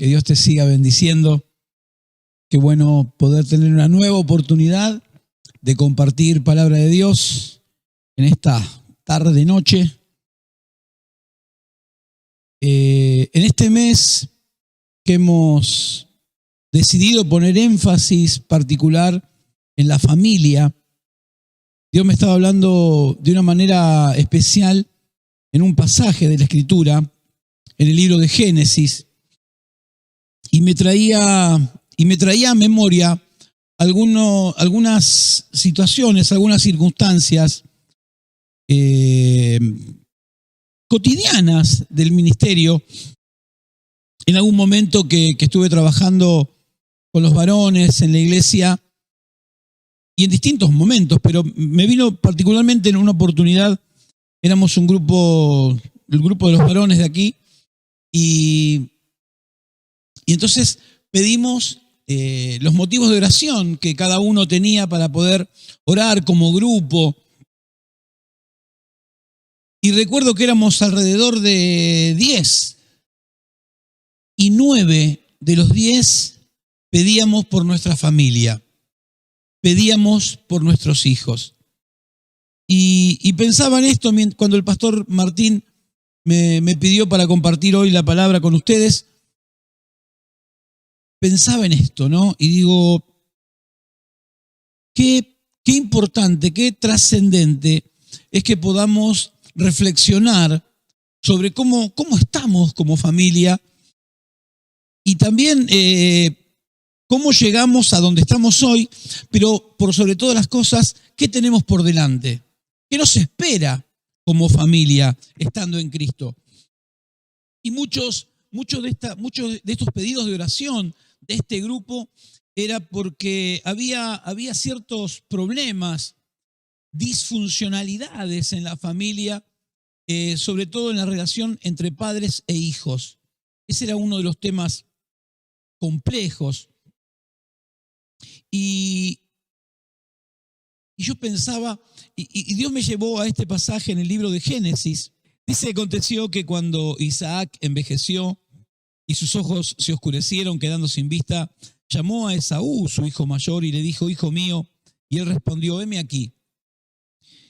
Que Dios te siga bendiciendo. Qué bueno poder tener una nueva oportunidad de compartir palabra de Dios en esta tarde-noche. En este mes que hemos decidido poner énfasis particular en la familia, Dios me estaba hablando de una manera especial en un pasaje de la Escritura, en el libro de Génesis, y me traía a memoria algunas situaciones, algunas circunstancias cotidianas del ministerio. En algún momento que estuve trabajando con los varones en la iglesia, y en distintos momentos, pero me vino particularmente en una oportunidad. Éramos el grupo de los varones de aquí, y entonces pedimos los motivos de oración que cada uno tenía para poder orar como grupo. Y recuerdo que éramos alrededor de 10, y 9 de los 10 pedíamos por nuestra familia, pedíamos por nuestros hijos. Y pensaba en esto cuando el pastor Martín me pidió para compartir hoy la palabra con ustedes. Pensaba en esto, ¿no? Y digo, qué importante, qué trascendente es que podamos reflexionar sobre cómo estamos como familia, y también cómo llegamos a donde estamos hoy, pero por sobre todas las cosas, ¿qué tenemos por delante? ¿Qué nos espera como familia estando en Cristo? Y muchos de estos pedidos de oración de este grupo era porque había ciertos problemas, disfuncionalidades en la familia, sobre todo en la relación entre padres e hijos. Ese era uno de los temas complejos. Y yo pensaba, y Dios me llevó a este pasaje en el libro de Génesis. Dice que aconteció que cuando Isaac envejeció y sus ojos se oscurecieron quedando sin vista, llamó a Esaú, su hijo mayor, y le dijo: hijo mío. Y él respondió: heme aquí.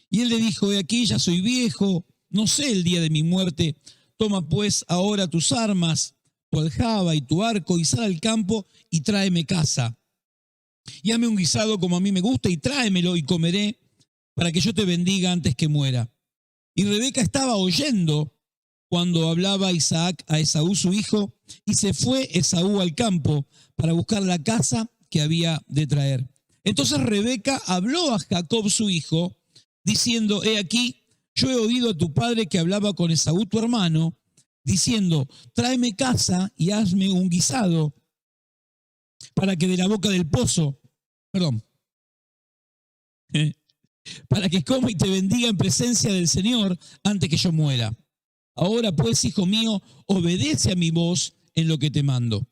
Y él le dijo: he aquí, ya soy viejo, no sé el día de mi muerte. Toma pues ahora tus armas, tu aljaba y tu arco, y sal al campo y tráeme caza. Y hazme un guisado como a mí me gusta y tráemelo y comeré, para que yo te bendiga antes que muera. Y Rebeca estaba oyendo cuando hablaba Isaac a Esaú su hijo, y se fue Esaú al campo para buscar la caza que había de traer. Entonces Rebeca habló a Jacob su hijo, diciendo: he aquí, yo he oído a tu padre que hablaba con Esaú tu hermano, diciendo: tráeme caza y hazme un guisado, para que de la boca del pozo, para que coma y te bendiga en presencia del Señor antes que yo muera. Ahora pues, hijo mío, obedece a mi voz en lo que te mando.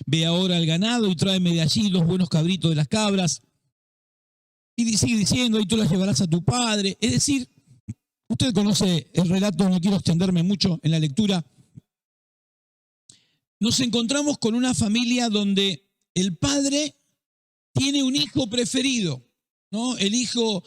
Ve ahora al ganado y tráeme de allí los buenos cabritos de las cabras. Y sigue diciendo: y tú las llevarás a tu padre. Es decir, usted conoce el relato, no quiero extenderme mucho en la lectura. Nos encontramos con una familia donde el padre tiene un hijo preferido, ¿no? El hijo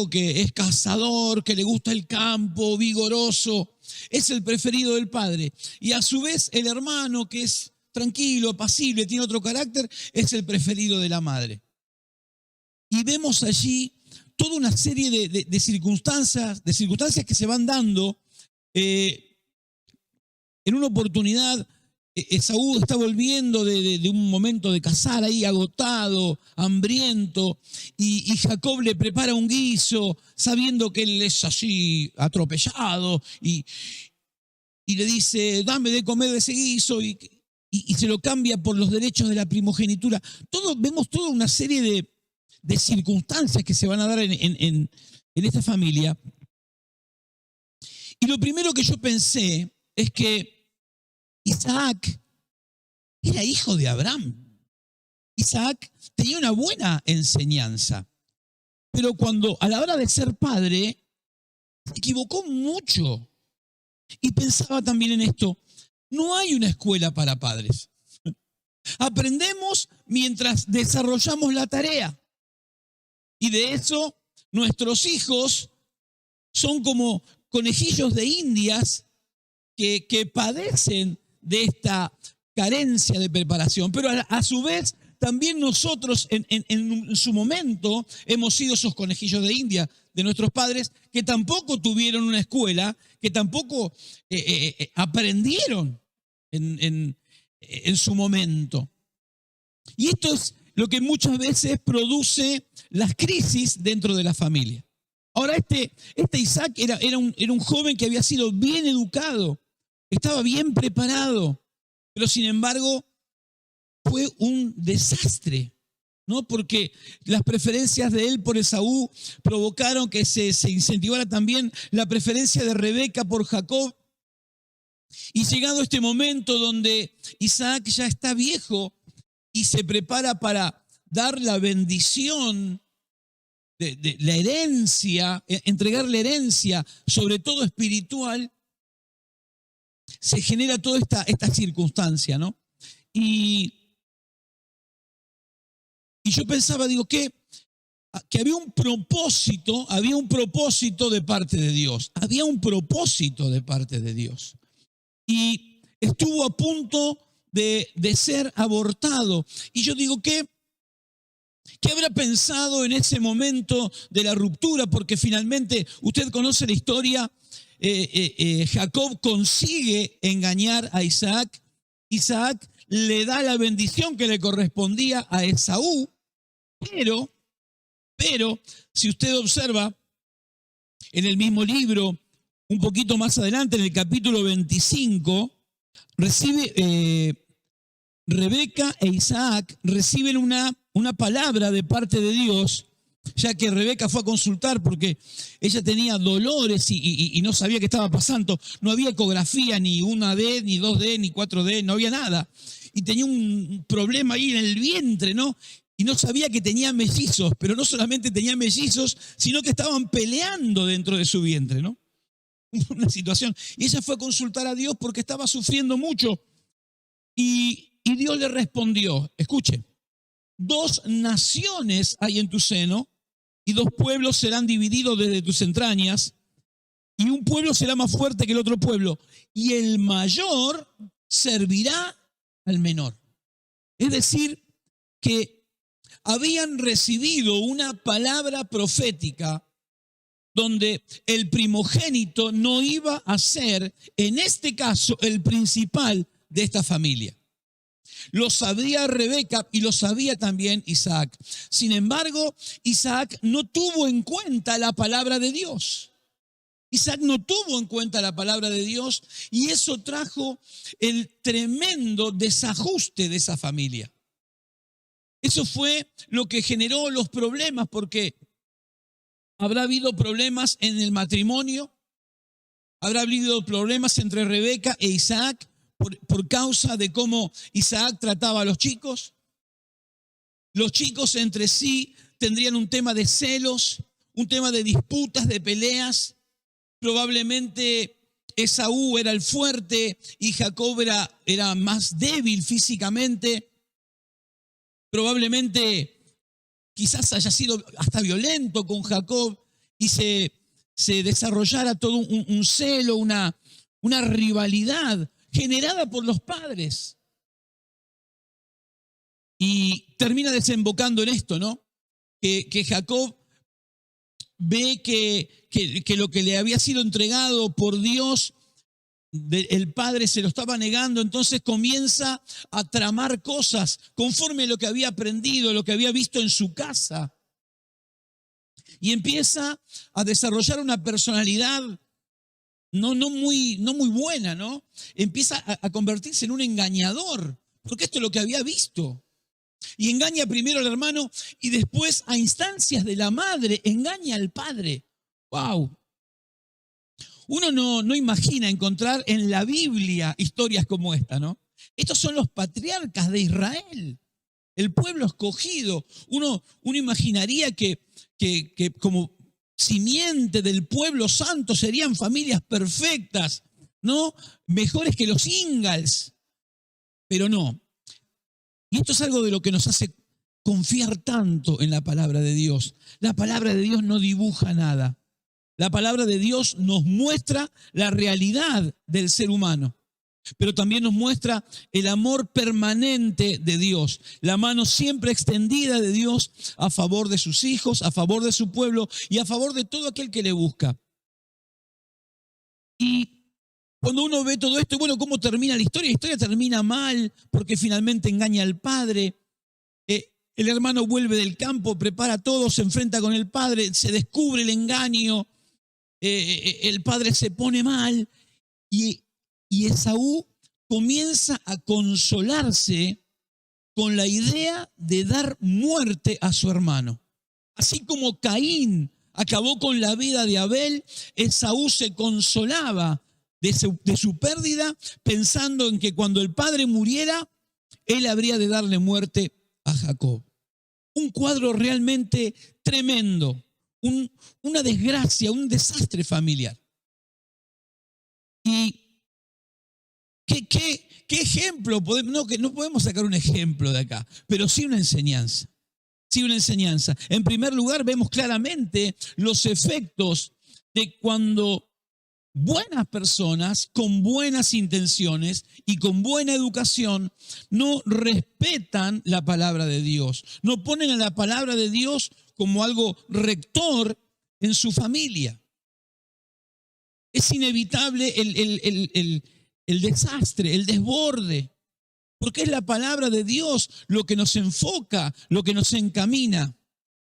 que es cazador, que le gusta el campo, vigoroso, es el preferido del padre. Y a su vez el hermano, que es tranquilo, apacible, tiene otro carácter, es el preferido de la madre. Y vemos allí toda una serie de circunstancias que se van dando. En una oportunidad, Esaú está volviendo de un momento de cazar ahí, agotado, hambriento, y Jacob le prepara un guiso, sabiendo que él es así atropellado, y le dice: dame de comer de ese guiso, y se lo cambia por los derechos de la primogenitura. Vemos toda una serie de circunstancias que se van a dar en esta familia. Y lo primero que yo pensé es que Isaac era hijo de Abraham. Isaac tenía una buena enseñanza, pero a la hora de ser padre, se equivocó mucho. Y pensaba también en esto: no hay una escuela para padres. Aprendemos mientras desarrollamos la tarea. Y de eso nuestros hijos son como conejillos de indias que padecen de esta carencia de preparación. Pero a su vez, también nosotros en su momento hemos sido esos conejillos de India de nuestros padres que tampoco tuvieron una escuela, que tampoco aprendieron en su momento. Y esto es lo que muchas veces produce las crisis dentro de la familia. Ahora, este Isaac era un joven que había sido bien educado, estaba bien preparado, pero sin embargo fue un desastre, ¿no? Porque las preferencias de él por Esaú provocaron que se incentivara también la preferencia de Rebeca por Jacob. Y llegado este momento donde Isaac ya está viejo y se prepara para dar la bendición de la herencia, entregar la herencia, sobre todo espiritual, se genera toda esta circunstancia, ¿no? Y yo pensaba, digo, que había un propósito de parte de Dios. Había un propósito de parte de Dios. Y estuvo a punto de ser abortado. Y yo digo, ¿qué habrá pensado en ese momento de la ruptura? Porque finalmente, usted conoce la historia, Jacob consigue engañar a Isaac. Isaac le da la bendición que le correspondía a Esaú, pero si usted observa en el mismo libro, un poquito más adelante, en el capítulo 25, Rebeca e Isaac reciben una palabra de parte de Dios, ya que Rebeca fue a consultar porque ella tenía dolores y no sabía qué estaba pasando. No había ecografía, ni 1D, ni 2D, ni 4D, no había nada. Y tenía un problema ahí en el vientre, ¿no? Y no sabía que tenía mellizos, pero no solamente tenía mellizos, sino que estaban peleando dentro de su vientre, ¿no? Una situación. Y ella fue a consultar a Dios porque estaba sufriendo mucho. Y Dios le respondió, escuche, 2 naciones hay en tu seno y 2 pueblos serán divididos desde tus entrañas y un pueblo será más fuerte que el otro pueblo y el mayor servirá al menor. Es decir, que habían recibido una palabra profética donde el primogénito no iba a ser, en este caso, el principal de esta familia. Lo sabía Rebeca y lo sabía también Isaac. Sin embargo, Isaac no tuvo en cuenta la palabra de Dios. Isaac no tuvo en cuenta la palabra de Dios y eso trajo el tremendo desajuste de esa familia. Eso fue lo que generó los problemas, porque habrá habido problemas en el matrimonio, habrá habido problemas entre Rebeca e Isaac por causa de cómo Isaac trataba a los chicos. Los chicos entre sí tendrían un tema de celos, un tema de disputas, de peleas. Probablemente Esaú era el fuerte y Jacob era más débil físicamente. Probablemente quizás haya sido hasta violento con Jacob y se desarrollara todo un celo, una rivalidad generada por los padres. Y termina desembocando en esto, ¿no? Que Jacob ve que lo que le había sido entregado por Dios, el padre se lo estaba negando, entonces comienza a tramar cosas conforme a lo que había aprendido, lo que había visto en su casa. Y empieza a desarrollar una personalidad no muy buena, ¿no? Empieza a convertirse en un engañador, porque esto es lo que había visto. Y engaña primero al hermano y después, a instancias de la madre, engaña al padre. ¡Wow! Uno no imagina encontrar en la Biblia historias como esta, ¿no? Estos son los patriarcas de Israel, el pueblo escogido. Uno imaginaría que como simiente del pueblo santo serían familias perfectas, ¿no? Mejores que los Ingalls. Pero no. Y esto es algo de lo que nos hace confiar tanto en la palabra de Dios. La palabra de Dios no dibuja nada. La palabra de Dios nos muestra la realidad del ser humano, pero también nos muestra el amor permanente de Dios, la mano siempre extendida de Dios a favor de sus hijos, a favor de su pueblo y a favor de todo aquel que le busca. Y cuando uno ve todo esto, bueno, ¿cómo termina la historia? La historia termina mal porque finalmente engaña al padre. El hermano vuelve del campo, prepara todo, se enfrenta con el padre, se descubre el engaño. El padre se pone mal y Esaú comienza a consolarse con la idea de dar muerte a su hermano. Así como Caín acabó con la vida de Abel, Esaú se consolaba de su pérdida pensando en que cuando el padre muriera, él habría de darle muerte a Jacob. Un cuadro realmente tremendo. Una desgracia, un desastre familiar. ¿Y qué ejemplo? No podemos sacar un ejemplo de acá, pero sí una enseñanza. Sí, una enseñanza. En primer lugar, vemos claramente los efectos de cuando buenas personas con buenas intenciones y con buena educación no respetan la palabra de Dios, no ponen a la palabra de Dios como algo rector en su familia. Es inevitable el desastre, el desborde, porque es la palabra de Dios lo que nos enfoca, lo que nos encamina,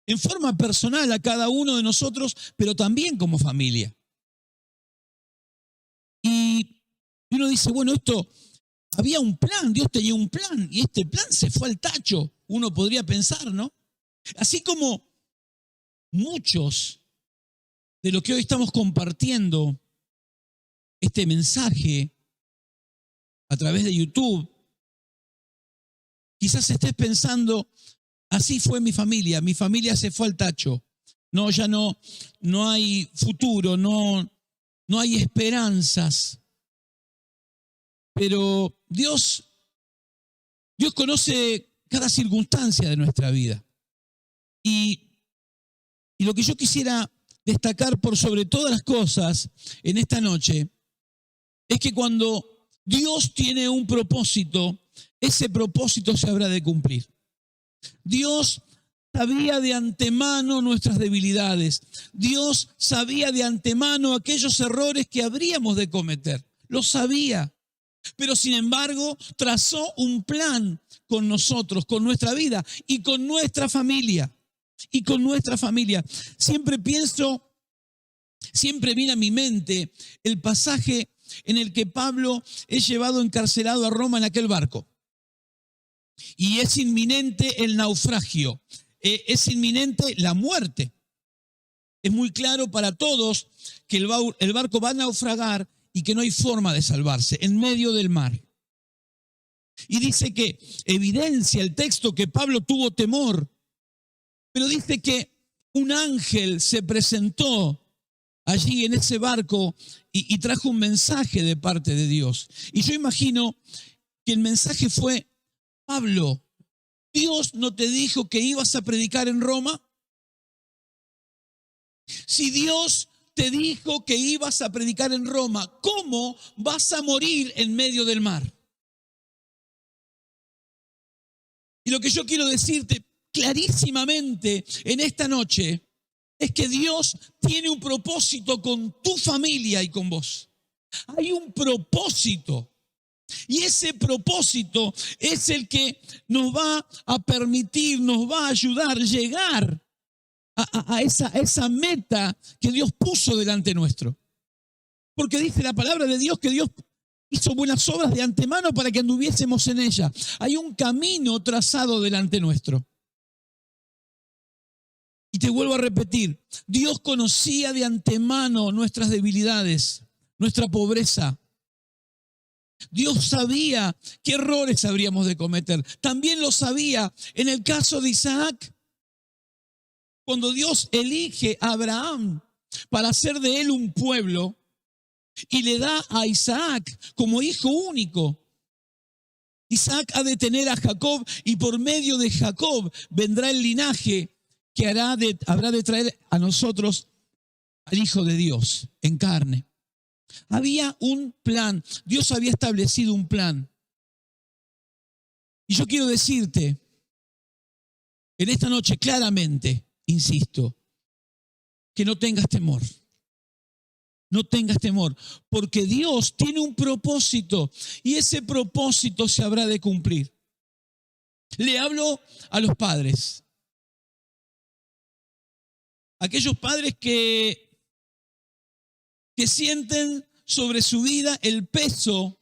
en forma personal a cada uno de nosotros, pero también como familia. Y uno dice, bueno, esto había un plan, Dios tenía un plan, y este plan se fue al tacho, uno podría pensar, ¿no? Así como muchos de lo que hoy estamos compartiendo, este mensaje a través de YouTube, quizás estés pensando, así fue mi familia se fue al tacho, no, ya no hay futuro, no hay esperanzas. Pero Dios conoce cada circunstancia de nuestra vida. Y lo que yo quisiera destacar por sobre todas las cosas en esta noche es que cuando Dios tiene un propósito, ese propósito se habrá de cumplir. Dios sabía de antemano nuestras debilidades. Dios sabía de antemano aquellos errores que habríamos de cometer. Lo sabía. Pero sin embargo, trazó un plan con nosotros, con nuestra vida y con nuestra familia. Y con nuestra familia. Siempre viene a mi mente el pasaje en el que Pablo es llevado encarcelado a Roma en aquel barco. Y es inminente el naufragio, es inminente la muerte. Es muy claro para todos que el barco va a naufragar y que no hay forma de salvarse en medio del mar. Y dice que evidencia el texto que Pablo tuvo temor, pero dice que un ángel se presentó allí en ese barco y trajo un mensaje de parte de Dios. Y yo imagino que el mensaje fue: Pablo, ¿Dios no te dijo que ibas a predicar en Roma? Si Dios te dijo que ibas a predicar en Roma, ¿cómo vas a morir en medio del mar? Y lo que yo quiero decirte clarísimamente en esta noche es que Dios tiene un propósito con tu familia y con vos. Hay un propósito. Y ese propósito es el que nos va a permitir, nos va a ayudar a llegar a esa meta que Dios puso delante nuestro. Porque dice la palabra de Dios que Dios hizo buenas obras de antemano para que anduviésemos en ella. Hay un camino trazado delante nuestro. Y te vuelvo a repetir, Dios conocía de antemano nuestras debilidades, nuestra pobreza. Dios sabía qué errores habríamos de cometer. También lo sabía en el caso de Isaac. Cuando Dios elige a Abraham para hacer de él un pueblo y le da a Isaac como hijo único. Isaac ha de tener a Jacob y por medio de Jacob vendrá el linaje que habrá de traer a nosotros al Hijo de Dios en carne. Había un plan, Dios había establecido un plan. Y yo quiero decirte en esta noche claramente, insisto, que no tengas temor. No tengas temor, porque Dios tiene un propósito y ese propósito se habrá de cumplir. Le hablo a los padres. Aquellos padres que sienten sobre su vida el peso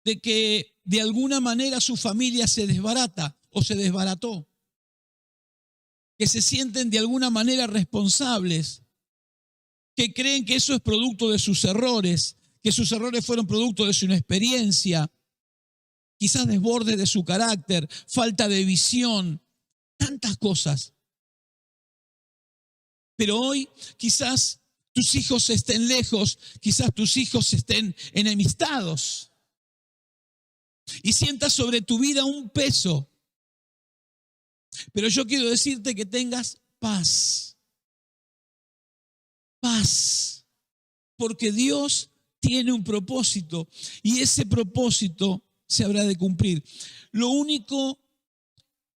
de que de alguna manera su familia se desbarata o se desbarató. Que se sienten de alguna manera responsables, que creen que eso es producto de sus errores, que sus errores fueron producto de su inexperiencia, quizás desbordes de su carácter, falta de visión, tantas cosas. Pero hoy quizás tus hijos estén lejos, quizás tus hijos estén enemistados y sientas sobre tu vida un peso. Pero yo quiero decirte que tengas paz. Paz, porque Dios tiene un propósito y ese propósito se habrá de cumplir. Lo único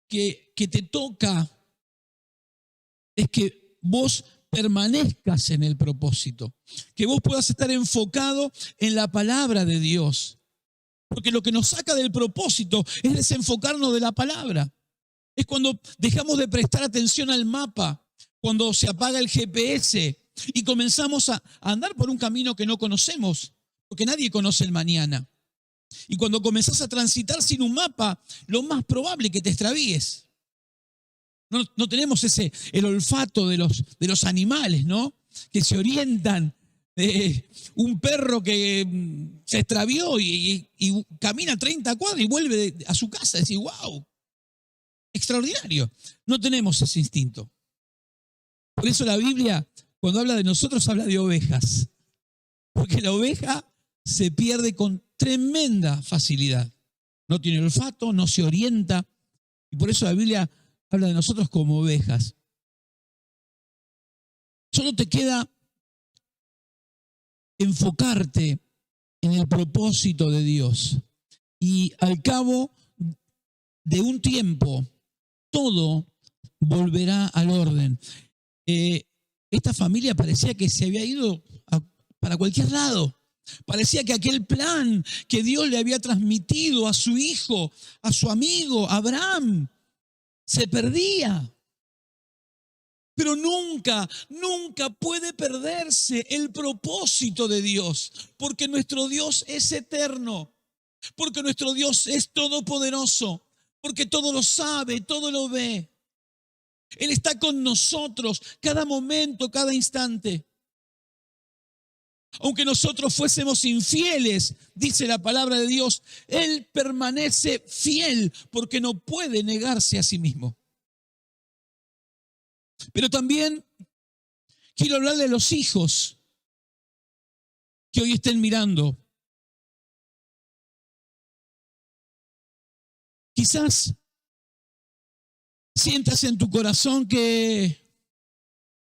que te toca es que vos permanezcas en el propósito, que vos puedas estar enfocado en la palabra de Dios, porque lo que nos saca del propósito es desenfocarnos de la palabra. Es cuando dejamos de prestar atención al mapa, cuando se apaga el GPS y comenzamos a andar por un camino que no conocemos, porque nadie conoce el mañana. Y cuando comenzás a transitar sin un mapa, lo más probable es que te extravíes. No tenemos el olfato de los animales, ¿no? Que se orientan. Un perro que se extravió y camina 30 cuadras y vuelve a su casa. Decís, wow, extraordinario. No tenemos ese instinto. Por eso la Biblia, cuando habla de nosotros, habla de ovejas. Porque la oveja se pierde con tremenda facilidad. No tiene olfato, no se orienta. Y por eso la Biblia habla de nosotros como ovejas. Solo te queda enfocarte en el propósito de Dios. Y al cabo de un tiempo, todo volverá al orden. Esta familia parecía que se había ido para cualquier lado. Parecía que aquel plan que Dios le había transmitido a su hijo, a su amigo Abraham, se perdía. Pero nunca, nunca puede perderse el propósito de Dios, porque nuestro Dios es eterno, porque nuestro Dios es todopoderoso, porque todo lo sabe, todo lo ve. Él está con nosotros cada momento, cada instante. Aunque nosotros fuésemos infieles, dice la palabra de Dios, Él permanece fiel porque no puede negarse a sí mismo. Pero también quiero hablarle a los hijos que hoy estén mirando. Quizás sientas en tu corazón que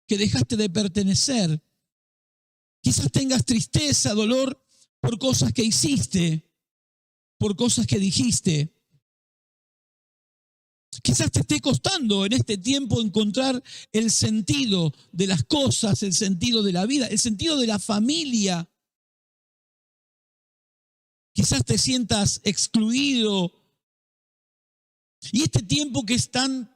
dejaste de pertenecer. Quizás tengas tristeza, dolor por cosas que hiciste, por cosas que dijiste. Quizás te esté costando en este tiempo encontrar el sentido de las cosas, el sentido de la vida, el sentido de la familia. Quizás te sientas excluido. Y este tiempo que es tan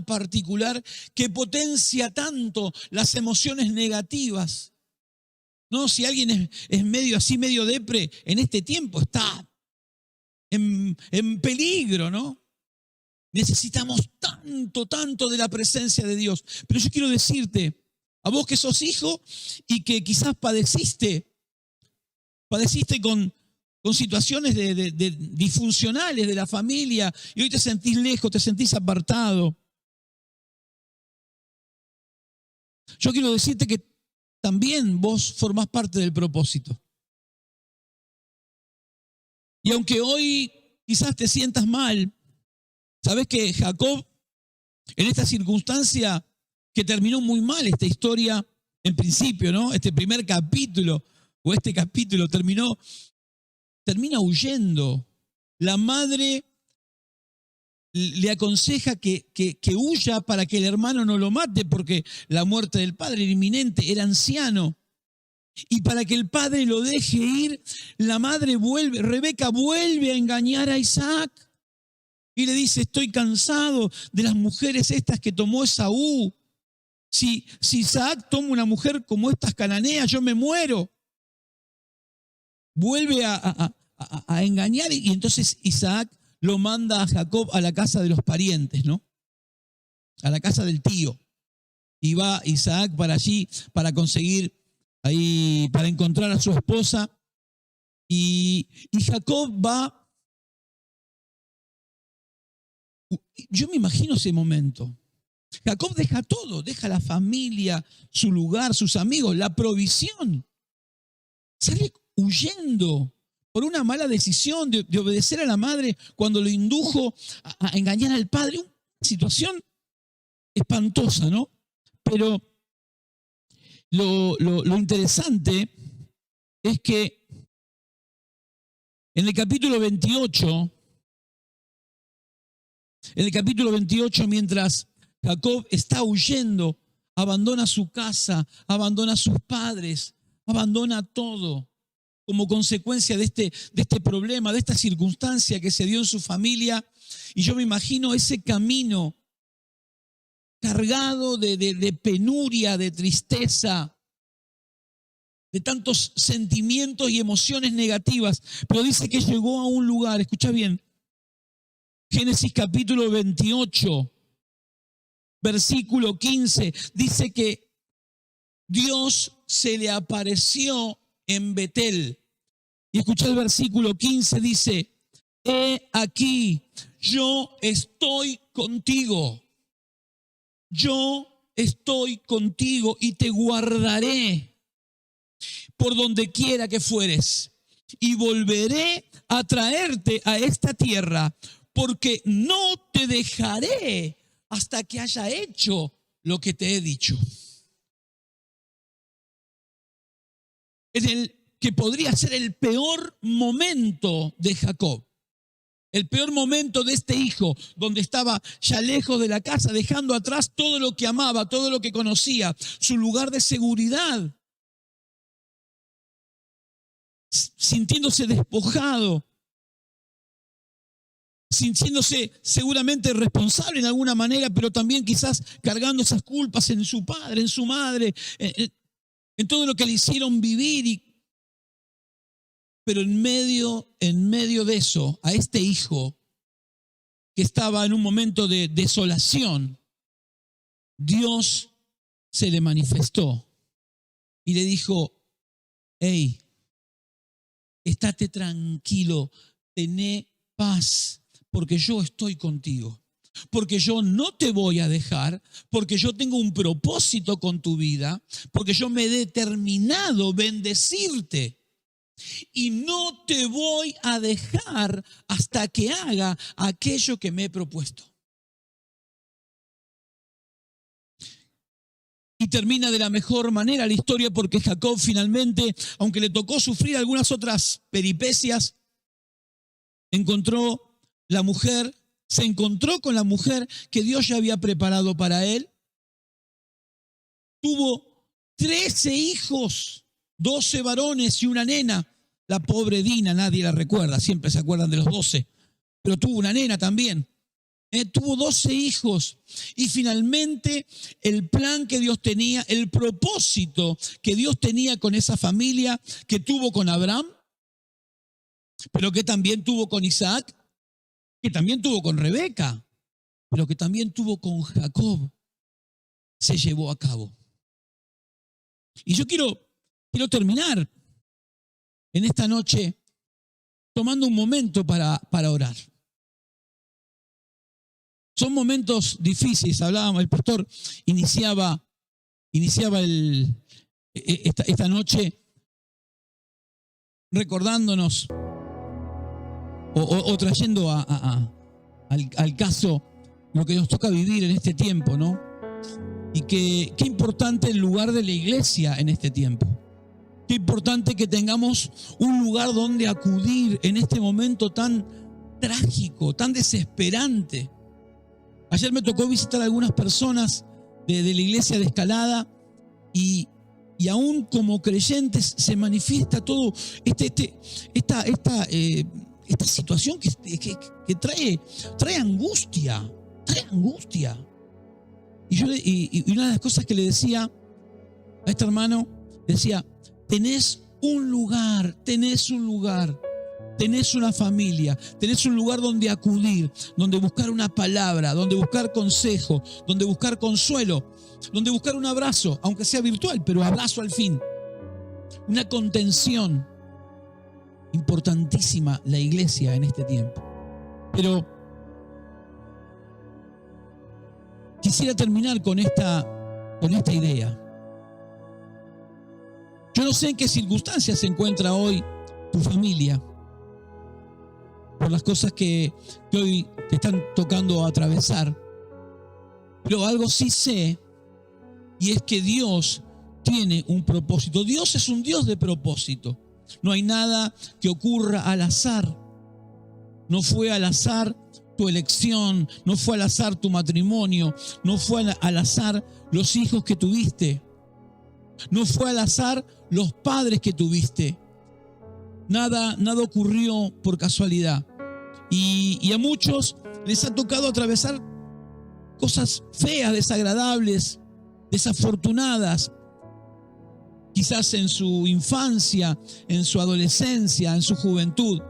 particular, que potencia tanto las emociones negativas. No, si alguien es medio así, medio depre, en este tiempo está en peligro, ¿no? Necesitamos tanto de la presencia de Dios. Pero yo quiero decirte, a vos que sos hijo y que quizás padeciste con situaciones de disfuncionales de la familia y hoy te sentís lejos, te sentís apartado. Yo quiero decirte que también vos formás parte del propósito. Y aunque hoy quizás te sientas mal. Sabes que Jacob, en esta circunstancia que terminó muy mal esta historia, en principio, ¿no? Este primer capítulo, o este capítulo termina huyendo. La madre le aconseja que huya para que el hermano no lo mate, porque la muerte del padre era inminente, era anciano. Y para que el padre lo deje ir, la madre Rebeca vuelve a engañar a Isaac. Y le dice, estoy cansado de las mujeres estas que tomó Esaú. Si Isaac toma una mujer como estas cananeas, yo me muero. Vuelve a engañar y entonces Isaac lo manda a Jacob a la casa de los parientes, ¿no? A la casa del tío. Y va Isaac para allí para conseguir, ahí, para encontrar a su esposa. Y Jacob va. Yo me imagino ese momento. Jacob deja todo, deja la familia, su lugar, sus amigos, la provisión. Sale huyendo por una mala decisión de obedecer a la madre cuando lo indujo a engañar al padre. Una situación espantosa, ¿no? Pero lo interesante es que en el capítulo 28, mientras Jacob está huyendo, abandona su casa, abandona a sus padres, abandona todo como consecuencia de este problema, de esta circunstancia que se dio en su familia. Y yo me imagino ese camino cargado de penuria, de tristeza, de tantos sentimientos y emociones negativas. Pero dice que llegó a un lugar, escucha bien, Génesis capítulo 28, versículo 15, dice que Dios se le apareció en Betel. Y escucha el versículo 15, dice, he aquí, yo estoy contigo. Yo estoy contigo y te guardaré por donde quiera que fueres. Y volveré a traerte a esta tierra, porque no te dejaré hasta que haya hecho lo que te he dicho. En el que podría ser el peor momento de Jacob, el peor momento de este hijo, donde estaba ya lejos de la casa, dejando atrás todo lo que amaba, todo lo que conocía, su lugar de seguridad, sintiéndose despojado, sintiéndose seguramente responsable en alguna manera, pero también quizás cargando esas culpas en su padre, en su madre, en todo lo que le hicieron vivir. Pero en medio de eso, a este hijo que estaba en un momento de desolación, Dios se le manifestó y le dijo, hey, estate tranquilo, tené paz, porque yo estoy contigo, porque yo no te voy a dejar, porque yo tengo un propósito con tu vida, porque yo me he determinado bendecirte. Y no te voy a dejar hasta que haga aquello que me he propuesto. Y termina de la mejor manera la historia porque Jacob finalmente, aunque le tocó sufrir algunas otras peripecias, se encontró con la mujer que Dios ya había preparado para él. Tuvo 13 hijos, 12 varones y una nena. La pobre Dina, nadie la recuerda, siempre se acuerdan de los 12, pero tuvo una nena también. Tuvo 12 hijos y finalmente el plan que Dios tenía, el propósito que Dios tenía con esa familia que tuvo con Abraham, pero que también tuvo con Isaac, que también tuvo con Rebeca, pero que también tuvo con Jacob, se llevó a cabo. Y yo quiero terminar en esta noche tomando un momento para orar. Son momentos difíciles, hablábamos, el pastor iniciaba esta noche recordándonos o trayendo al caso lo que nos toca vivir en este tiempo, ¿no? Y qué importante el lugar de la iglesia en este tiempo. Qué importante que tengamos un lugar donde acudir en este momento tan trágico, tan desesperante. Ayer me tocó visitar a algunas personas de la iglesia de Escalada y aún como creyentes se manifiesta todo esta situación que trae angustia, Y una de las cosas que le decía a este hermano, decía, tenés un lugar, tenés una familia, tenés un lugar donde acudir, donde buscar una palabra, donde buscar consejo, donde buscar consuelo, donde buscar un abrazo, aunque sea virtual, pero abrazo al fin. Una contención importantísima la iglesia en este tiempo. Pero quisiera terminar con esta idea. Yo no sé en qué circunstancias se encuentra hoy tu familia por las cosas que hoy te están tocando atravesar. Pero algo sí sé, y es que Dios tiene un propósito. Dios es un Dios de propósito. No hay nada que ocurra al azar. No fue al azar tu elección, no fue al azar tu matrimonio, no fue al azar los hijos que tuviste, no fue al azar los padres que tuviste. Nada ocurrió por casualidad. Y a muchos les ha tocado atravesar cosas feas, desagradables, desafortunadas, quizás en su infancia, en su adolescencia, en su juventud.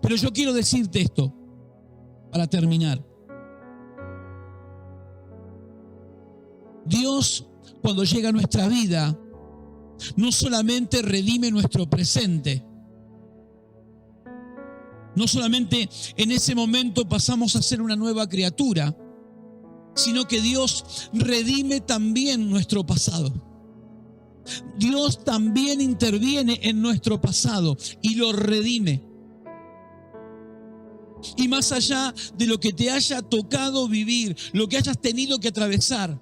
Pero yo quiero decirte esto para terminar. Dios, cuando llega a nuestra vida, no solamente redime nuestro presente, no solamente en ese momento pasamos a ser una nueva criatura, sino que Dios redime también nuestro pasado. Dios también interviene en nuestro pasado y lo redime. Y más allá de lo que te haya tocado vivir, lo que hayas tenido que atravesar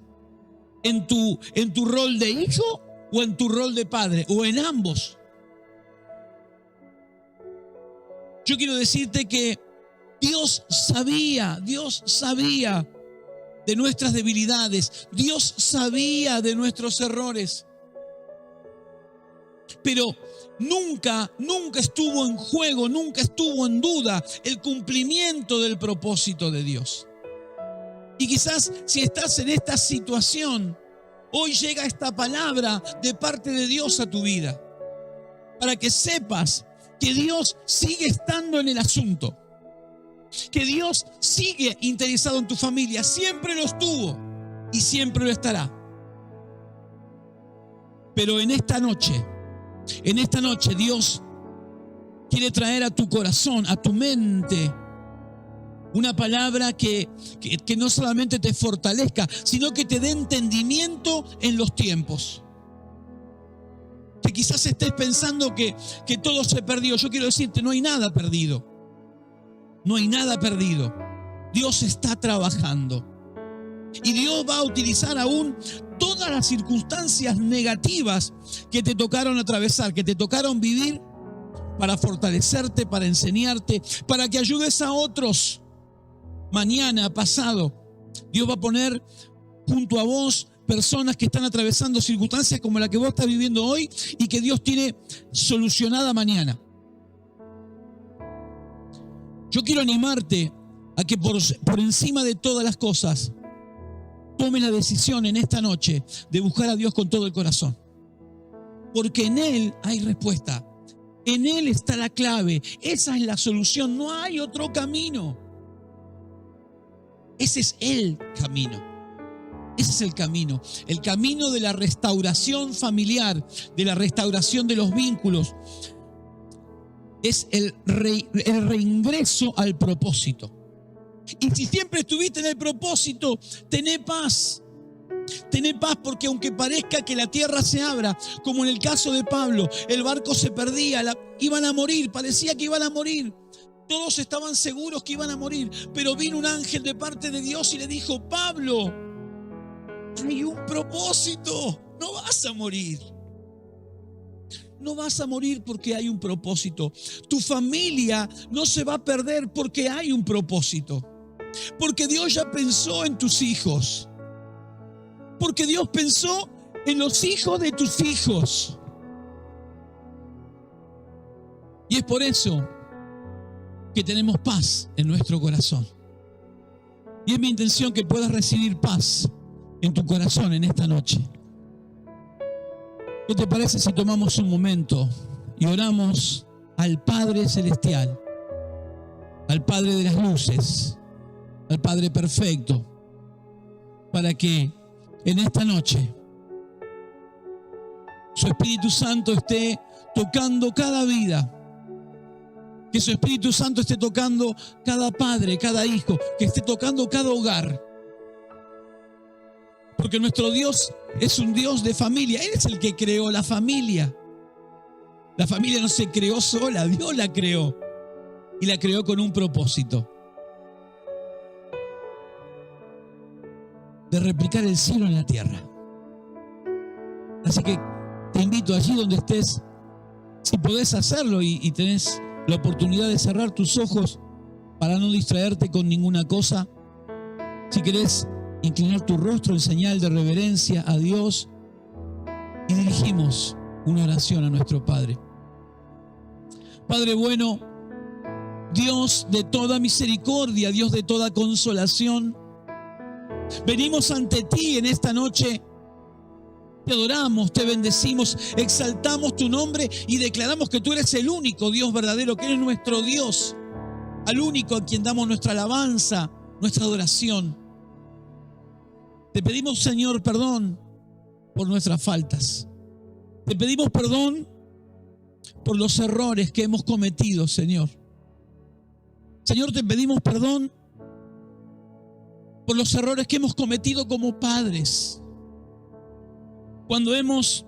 en tu rol de hijo o en tu rol de padre, o en ambos. Yo quiero decirte que Dios sabía de nuestras debilidades, Dios sabía de nuestros errores, pero nunca estuvo en juego, nunca estuvo en duda el cumplimiento del propósito de Dios. Y quizás si estás en esta situación, hoy llega esta palabra de parte de Dios a tu vida, para que sepas que Dios sigue estando en el asunto, que Dios sigue interesado en tu familia, siempre lo estuvo y siempre lo estará. Pero en esta noche Dios quiere traer a tu corazón, a tu mente, una palabra que no solamente te fortalezca, sino que te dé entendimiento en los tiempos. Que quizás estés pensando que todo se perdió. Yo quiero decirte, no hay nada perdido. No hay nada perdido. Dios está trabajando. Y Dios va a utilizar aún todas las circunstancias negativas que te tocaron atravesar, que te tocaron vivir, para fortalecerte, para enseñarte, para que ayudes a otros. Mañana, pasado, Dios va a poner junto a vos personas que están atravesando circunstancias como la que vos estás viviendo hoy y que Dios tiene solucionada mañana. Yo quiero animarte a que por encima de todas las cosas tome la decisión en esta noche de buscar a Dios con todo el corazón. Porque en Él hay respuesta. En Él está la clave. Esa es la solución. No hay otro camino. Ese es el camino. Ese es el camino de la restauración familiar, de la restauración de los vínculos. Es el reingreso al propósito. Y si siempre estuviste en el propósito, tené paz. Tené paz, porque aunque parezca que la tierra se abra, como en el caso de Pablo, el barco se perdía, iban a morir, parecía que iban a morir. Todos estaban seguros que iban a morir, pero vino un ángel de parte de Dios y le dijo: Pablo, hay un propósito, no vas a morir. No vas a morir porque hay un propósito. Tu familia no se va a perder porque hay un propósito. Porque Dios ya pensó en tus hijos. Porque Dios pensó en los hijos de tus hijos. Y es por eso que tenemos paz en nuestro corazón. Y es mi intención que puedas recibir paz en tu corazón en esta noche. ¿Qué te parece si tomamos un momento y oramos al Padre Celestial, al Padre de las luces, al Padre perfecto, para que en esta noche su Espíritu Santo esté tocando cada vida? Que su Espíritu Santo esté tocando cada padre, cada hijo, que esté tocando cada hogar. Porque nuestro Dios es un Dios de familia. Él es el que creó la familia. La familia no se creó sola, Dios la creó. Y la creó con un propósito: de replicar el cielo en la tierra. Así que te invito allí donde estés, si podés hacerlo y tenés la oportunidad de cerrar tus ojos para no distraerte con ninguna cosa. Si querés inclinar tu rostro en señal de reverencia a Dios, y dirigimos una oración a nuestro Padre. Padre bueno, Dios de toda misericordia, Dios de toda consolación, venimos ante ti en esta noche. Te adoramos, te bendecimos, exaltamos tu nombre y declaramos que tú eres el único Dios verdadero, que eres nuestro Dios, al único a quien damos nuestra alabanza, nuestra adoración. Te pedimos, Señor, perdón por nuestras faltas. Te pedimos perdón por los errores que hemos cometido, Señor. Señor, te pedimos perdón por los errores que hemos cometido como padres. Cuando hemos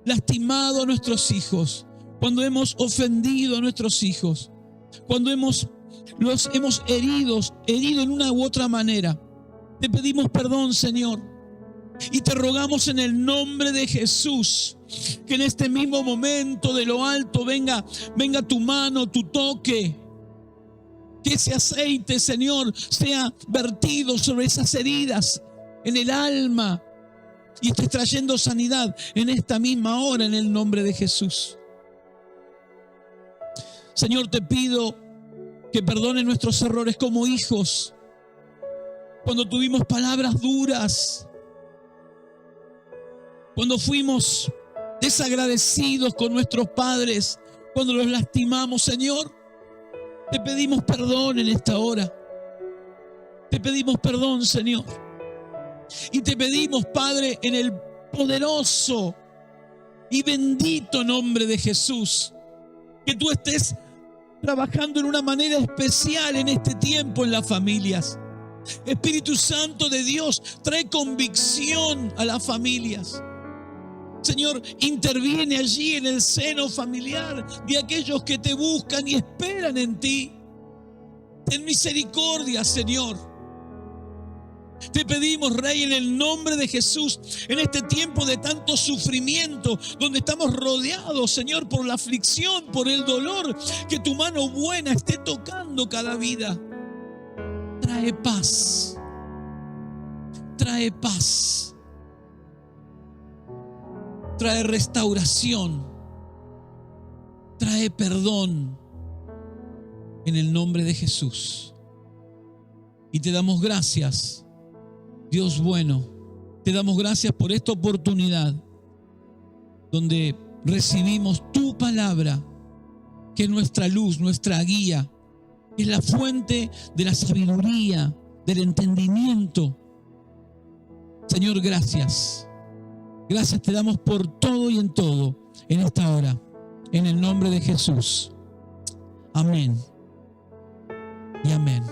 lastimado a nuestros hijos, cuando hemos ofendido a nuestros hijos, cuando los hemos herido en una u otra manera, te pedimos perdón, Señor, y te rogamos en el nombre de Jesús que en este mismo momento de lo alto venga tu mano, tu toque, que ese aceite, Señor, sea vertido sobre esas heridas en el alma y estés trayendo sanidad en esta misma hora en el nombre de Jesús. Señor, te pido que perdones nuestros errores como hijos, cuando tuvimos palabras duras, cuando fuimos desagradecidos con nuestros padres, cuando los lastimamos. Señor, te pedimos perdón en esta hora. Te pedimos perdón, Señor. Y te pedimos, Padre, en el poderoso y bendito nombre de Jesús, que tú estés trabajando en una manera especial en este tiempo en las familias. Espíritu Santo de Dios, trae convicción a las familias. Señor, interviene allí en el seno familiar de aquellos que te buscan y esperan en ti. Ten misericordia, Señor. Te pedimos, Rey, en el nombre de Jesús, en este tiempo de tanto sufrimiento, donde estamos rodeados, Señor, por la aflicción, por el dolor, que tu mano buena esté tocando cada vida. Trae paz. Trae paz. Trae restauración. Trae perdón. En el nombre de Jesús. Y te damos gracias, Dios bueno. Te damos gracias por esta oportunidad donde recibimos tu palabra, que es nuestra luz, nuestra guía, es la fuente de la sabiduría, del entendimiento. Señor, gracias. Gracias te damos por todo y en todo en esta hora. En el nombre de Jesús. Amén. Y amén.